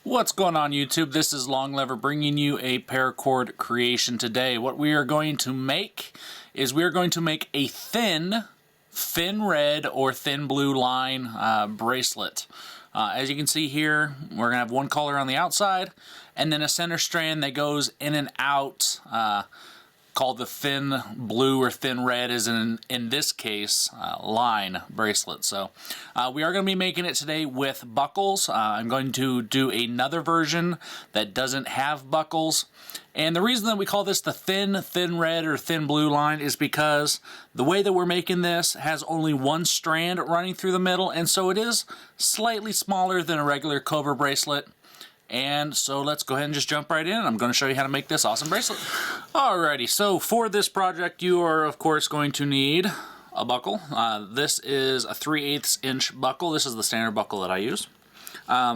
What's going on YouTube? This is Long Lever bringing you a paracord creation today. What we are going to make is we are going to make a thin red or thin blue line bracelet. As you can see here, we're going to have one color on the outside and then a center strand that goes in and out called the thin blue or thin red, is in this case line bracelet. So we are going to be making it today with buckles. I'm going to do another version that doesn't have buckles, and the reason that we call this the thin red or thin blue line is because the way that we're making this has only one strand running through the middle, and so it is slightly smaller than a regular cobra bracelet. And so let's go ahead and just jump right in. I'm going to show you how to make this awesome bracelet. Alrighty, so for this project you are of course going to need a buckle. This is a 3/8 inch buckle. This is the standard buckle that I use.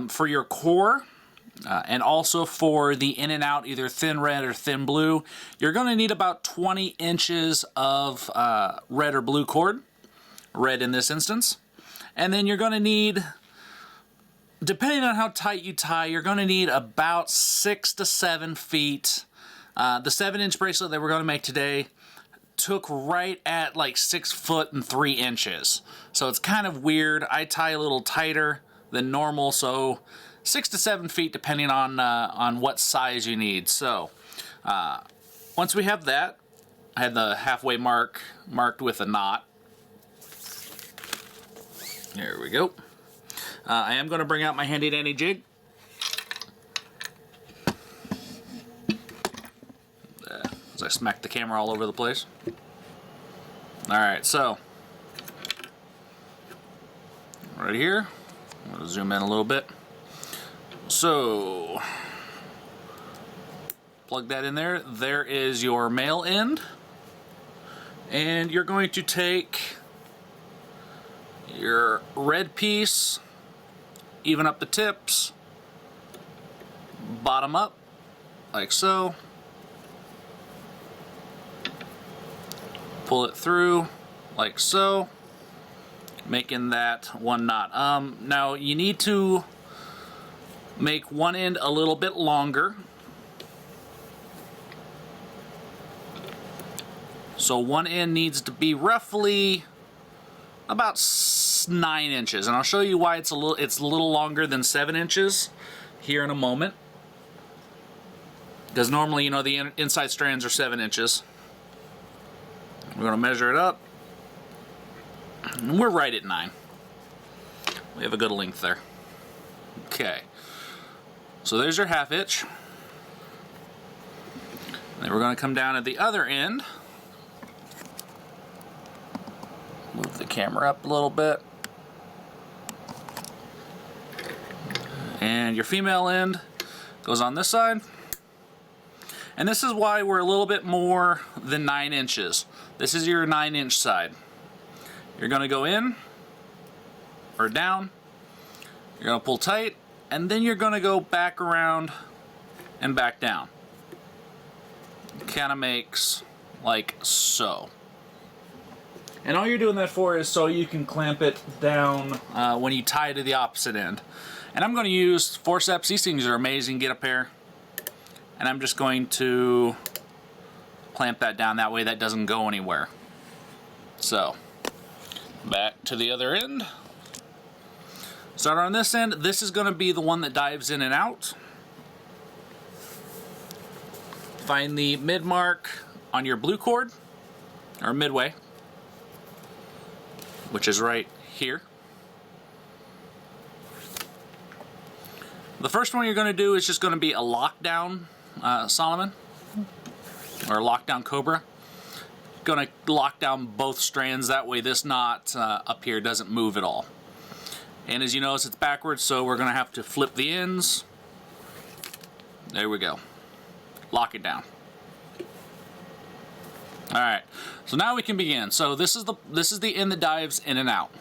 For your core and also for the in and out, either thin red or thin blue, you're going to need about 20 inches of red or blue cord. Red in this instance. And then you're going to need, depending on how tight you tie, you're going to need about 6 to 7 feet. The 7-inch bracelet that we're going to make today took right at like 6 foot and 3 inches. So it's kind of weird. I tie a little tighter than normal, so 6 to 7 feet depending on what size you need. So once we have that, I had the halfway mark marked with a knot. There we go. I am going to bring out my handy dandy jig. As I smack the camera all over the place. Alright, so right here, I'm going to zoom in a little bit. So plug that in there. There is your male end. And you're going to take your red piece, even up the tips, bottom up, like so. Pull it through, like so, making that one knot. Now you need to make one end a little bit longer. So one end needs to be roughly about 9 inches, and I'll show you why it's a little longer than 7 inches here in a moment. Because normally, you know, the inside strands are 7 inches. We're going to measure it up, and we're right at 9. We have a good length there. Okay, so there's your half inch. Then we're going to come down at the other end. Move the camera up a little bit. And your female end goes on this side. And this is why we're a little bit more than 9 inches. This is your 9-inch side. You're going to go in or down. You're going to pull tight, and then you're going to go back around and back down. Kind of makes like so. And all you're doing that for is so you can clamp it down when you tie to the opposite end. And I'm going to use forceps. These things are amazing. Get a pair. And I'm just going to clamp that down. That way that doesn't go anywhere. So, back to the other end. Start on this end. This is going to be the one that dives in and out. Find the mid mark on your blue cord, or midway, which is right here. The first one you're going to do is just going to be a lockdown Solomon, or a lockdown cobra. Going to lock down both strands, that way this knot up here doesn't move at all. And as you notice, it's backwards, so we're going to have to flip the ends. There we go. Lock it down. Alright, so now we can begin. So this is the end that dives in and out.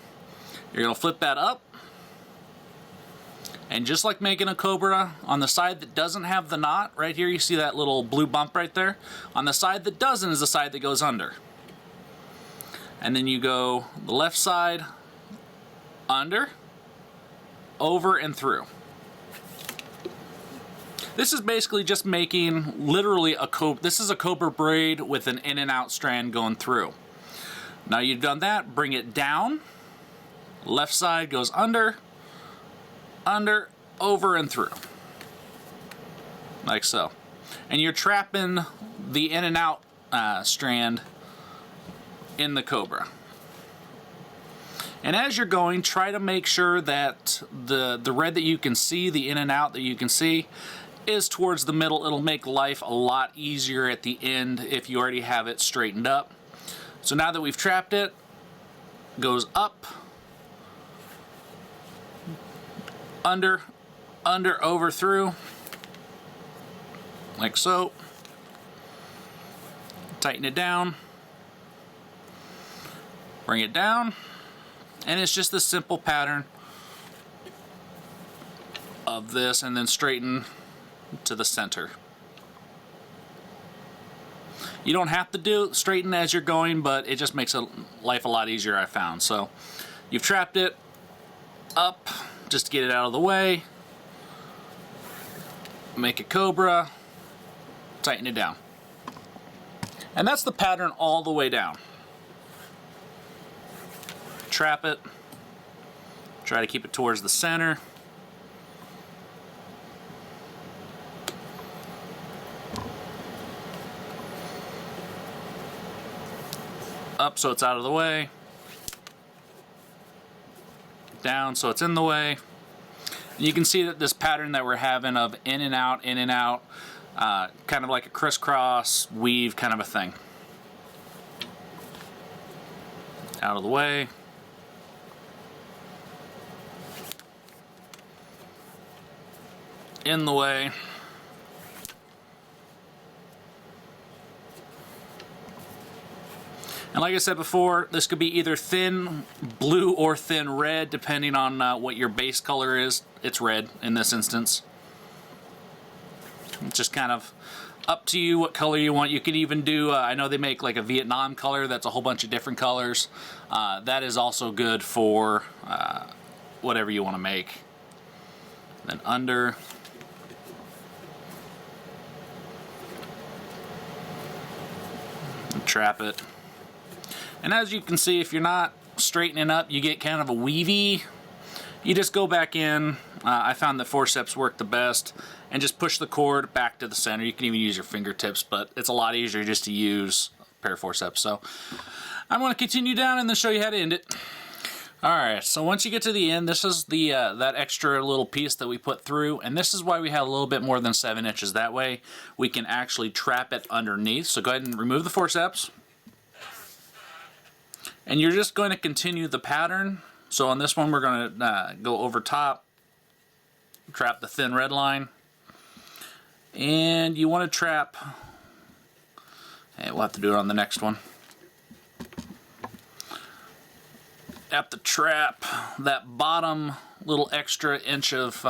You're going to flip that up. And just like making a cobra, on the side that doesn't have the knot, right here you see that little blue bump right there. On the side that doesn't is the side that goes under. And then you go the left side, under, over, and through. This is basically just making literally a cobra. This is a cobra braid with an in and out strand going through. Now you've done that, bring it down. Left side goes under, under, over, and through. Like so. And you're trapping the in and out strand in the cobra. And as you're going, try to make sure that the red that you can see, the in and out that you can see, is towards the middle. It'll make life a lot easier at the end if you already have it straightened up. So now that we've trapped it, goes up, under, under, over, through, like so. Tighten it down, bring it down, and it's just a simple pattern of this, and then straighten to the center. You don't have to straighten as you're going, but it just makes life a lot easier, I found. So you've trapped it up just to get it out of the way, make a cobra, tighten it down. And that's the pattern all the way down. Trap it, try to keep it towards the center. Up so it's out of the way. Down so it's in the way. And you can see that this pattern that we're having of in and out, kind of like a crisscross weave kind of a thing. Out of the way. In the way. And like I said before, this could be either thin blue or thin red, depending on what your base color is. It's red in this instance. It's just kind of up to you what color you want. You could even do, I know they make like a Vietnam color that's a whole bunch of different colors. That is also good for whatever you want to make. Then under. And trap it. And as you can see, if you're not straightening up, you get kind of a weavy. You just go back in. I found that forceps work the best, and just push the cord back to the center. You can even use your fingertips, but it's a lot easier just to use a pair of forceps. So I'm going to continue down and then show you how to end it. Alright, so once you get to the end, this is the that extra little piece that we put through, and this is why we have a little bit more than 7 inches. That way we can actually trap it underneath. So go ahead and remove the forceps. And you're just going to continue the pattern. So on this one, we're going to go over top, trap the thin red line, and you want to trap, we'll have to do it on the next one. Have to trap that bottom little extra inch of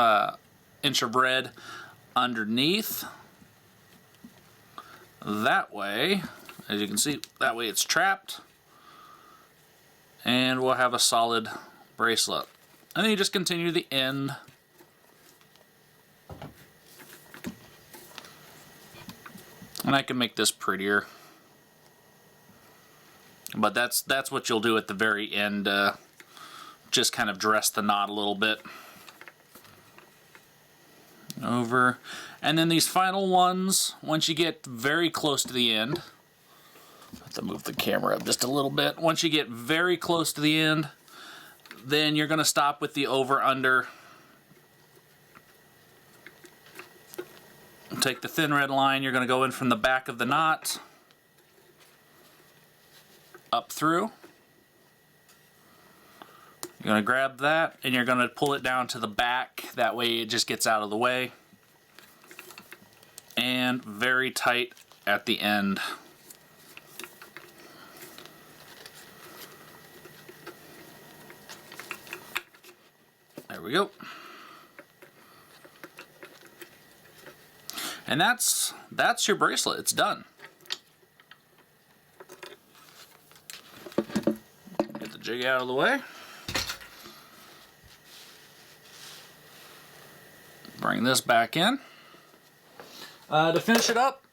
red underneath. That way, as you can see, that way it's trapped. And we'll have a solid bracelet. And then you just continue the end. And I can make this prettier. But that's what you'll do at the very end. Just kind of dress the knot a little bit. Over. And then these final ones, once you get very close to the end, I have to move the camera up just a little bit. Once you get very close to the end, then you're going to stop with the over-under. Take the thin red line, you're going to go in from the back of the knot, up through. You're going to grab that, and you're going to pull it down to the back. That way it just gets out of the way. And very tight at the end. There we go. And that's your bracelet. It's done. Get the jig out of the way. Bring this back in. To finish it up,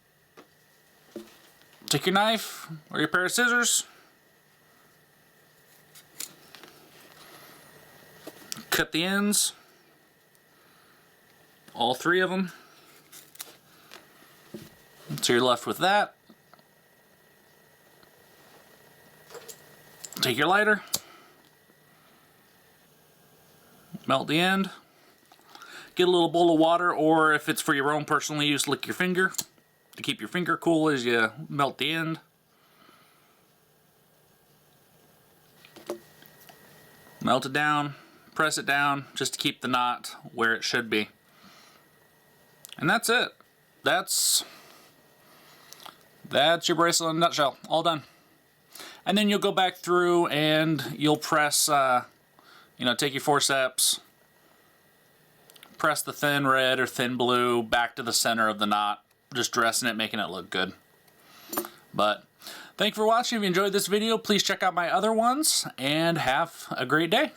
take your knife or your pair of scissors, cut the ends, all 3 of them, so you're left with that. Take your lighter, melt the end, get a little bowl of water, or if it's for your own personal use, lick your finger to keep your finger cool as you melt the end. Melt it down, press it down just to keep the knot where it should be. And that's it. That's your bracelet in a nutshell, all done. And then you'll go back through and you'll press, take your forceps, press the thin red or thin blue back to the center of the knot, just dressing it, making it look good. But thank you for watching. If you enjoyed this video, please check out my other ones and have a great day.